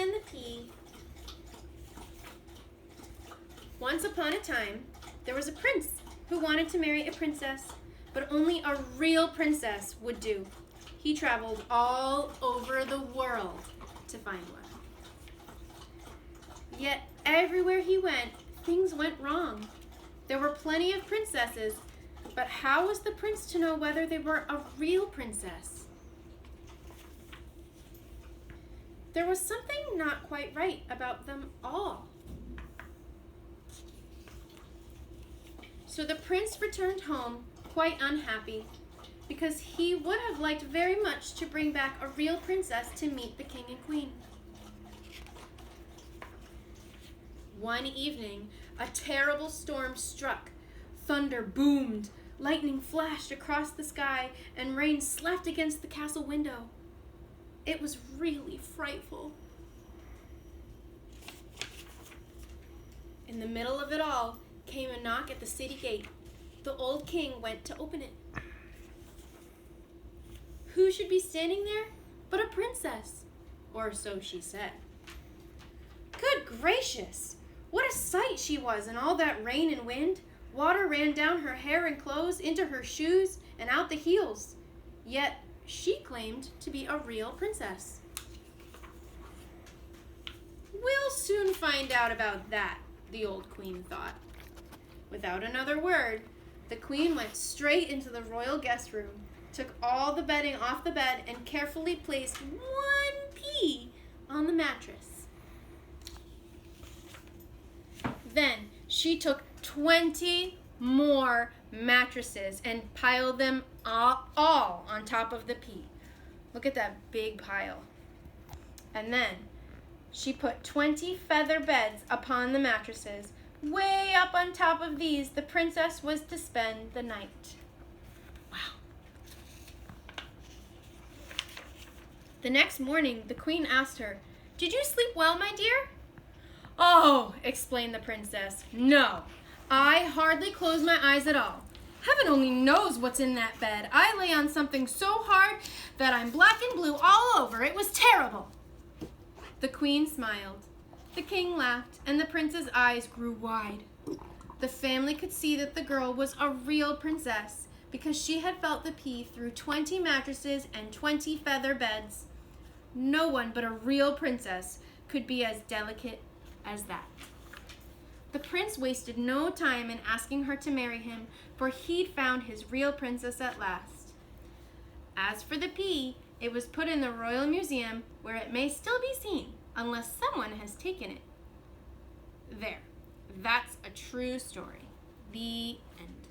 and the Pea. Once upon a time, there was a prince who wanted to marry a princess, but only a real princess would do. He traveled all over the world to find one. Yet everywhere he went, things went wrong. There were plenty of princesses, but how was the prince to know whether they were a real princess? There was something not quite right about them all. So the prince returned home quite unhappy, because he would have liked very much to bring back a real princess to meet the king and queen. One evening, a terrible storm struck. Thunder boomed, lightning flashed across the sky, and rain slapped against the castle window. It was really frightful. In the middle of it all came a knock at the city gate. The old king went to open it. Who should be standing there but a princess? Or so she said. Good gracious! What a sight she was in all that rain and wind. Water ran down her hair and clothes, into her shoes, and out the heels. Yet she claimed to be a real princess. We'll soon find out about that, the old queen thought. Without another word, the queen went straight into the royal guest room, took all the bedding off the bed, and carefully placed one pea on the mattress. Then she took 20 more mattresses and piled them all on top of the pea. Look at that big pile. And then she put 20 feather beds upon the mattresses. Way up on top of these, the princess was to spend the night. Wow. The next morning, the queen asked her, "Did you sleep well, my dear?" "Oh," explained the princess, "no. I hardly closed my eyes at all. Heaven only knows what's in that bed. I lay on something so hard that I'm black and blue all over. It was terrible." The queen smiled. The king laughed, and the prince's eyes grew wide. The family could see that the girl was a real princess because she had felt the pea through 20 mattresses and 20 feather beds. No one but a real princess could be as delicate as that. The prince wasted no time in asking her to marry him, for he'd found his real princess at last. As for the pea, it was put in the Royal Museum, where it may still be seen, unless someone has taken it. There. That's a true story. The end.